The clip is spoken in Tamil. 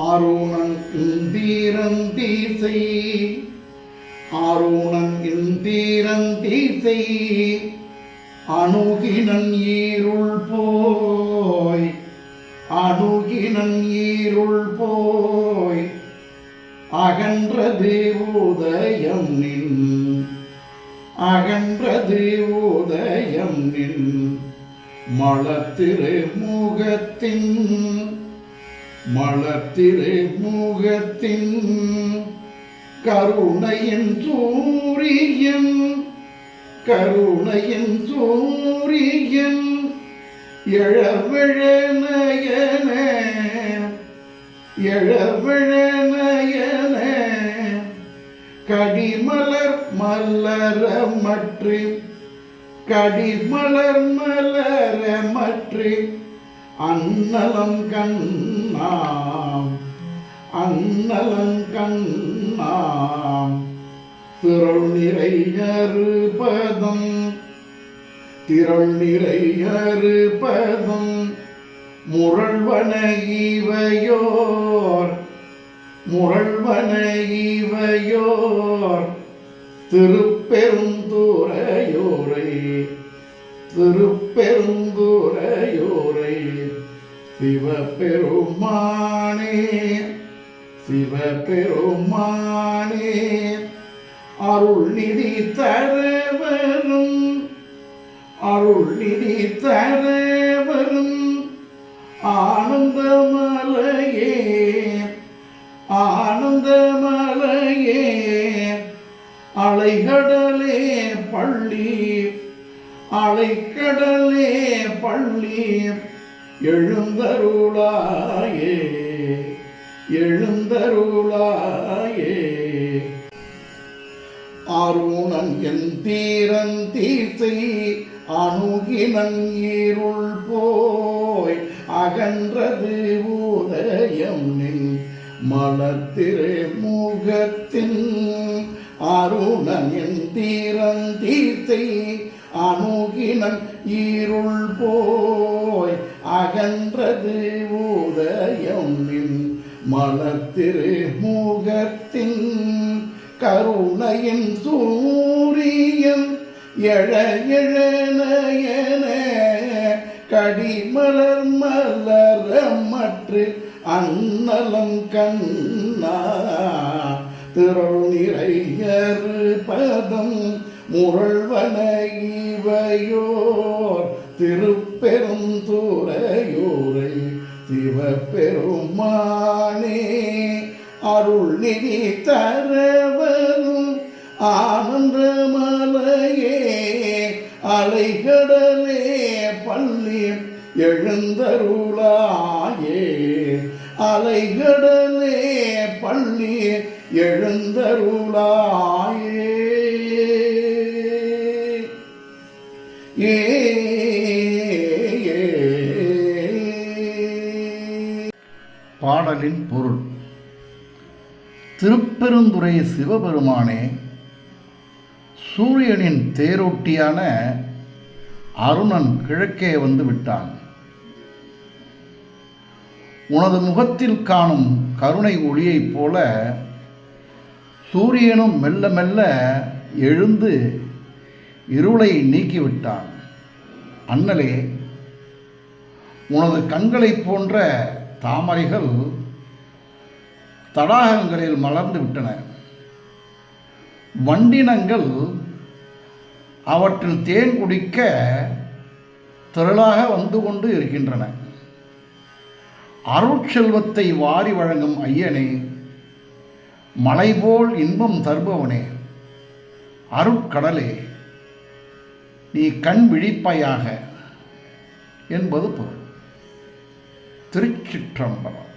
ஆருணன் இந்தீரந்தீசை ஆருணன் இந்தீரந்தீசை அணுகினன் ஈருள் போய் அணுகினன் ஈருள் போய் அகன்றது உதயம் நின் அகன்றது உதயம் நின் மலர்த்திரு முகத்தின் மலர்த்திரு முகத்தின் கருணையின் சூரியன் கருணையின் சூரியன் எழவிழ நயன எழவிழ நயன கடிமலர் மலரமற்று கடிமலர் மலரமற்று அன்னலம் கண்ணாம் அன்னலம் கண்ணாம் திரள் நிறை அறுபதம் திரள் நிறை அறுபதம் முரள்வன இவையோர் முரள்வன இவையோர் திருப்பெருந்துறையோரை திருப்பெருந்துறையோரை சிவபெருமானே சிவபெருமானே அருள் நிதி தரவரும் அருள் நிதி தரவரும் ஆனந்தமலையே ஆனந்தமலையே அலைகடலே பள்ளி அலைக்கடலே பள்ளி எழுந்தருளாயே எழுந்தருளாயே ஆருணன் என் தீரன் தீசை அணுகினன் இருள் போய் அகன்றது உதயம் நின் மலர்த்திரு முகத்தின் அருணன் என் தீரன் தீசை அணுகினன் இருள் போய் அகன்றது உதயம் நின் மலர்த்திரு முகத்தின் கருணையின் சூரியன் எழ எழ நயன கடிமலர் மலரமற்று அன்னலம் கண்ணா திரள் நிறை அறுபதம் முரள்வன இவையோர் திருப்பெருந்துறையோரை சிவபெருமானே அருள் நிதி தரவரும் ஆனந்தமலையே அலைகடலே பள்ளி எழுந்தருளாயே அலைகடலே பள்ளி எழுந்தருளாயே பாடலின் பொருள். திருப்பெருந்துறை சிவபெருமானே, சூரியனின் தேரோட்டியான அருணன் கிழக்கே வந்து விட்டான். உனது முகத்தில் காணும் கருணை ஒளியைப் போல சூரியனும் மெல்ல மெல்ல எழுந்து இருளை நீக்கிவிட்டான். அண்ணலே, உனது கண்களைப் போன்ற தாமரைகள் தடாகங்களில் மலர்ந்து விட்டன. வண்டினங்கள் அவற்றில் தேன் குடிக்க திரளாக வந்து கொண்டு இருக்கின்றன. அருட்செல்வத்தை வாரி வழங்கும் ஐயனே, மலைபோல் இன்பம் தருபவனே, அருட்கடலே, நீ கண் விழிப்பாயாக என்பது பொருள். திருச்சிற்றம்பலம்.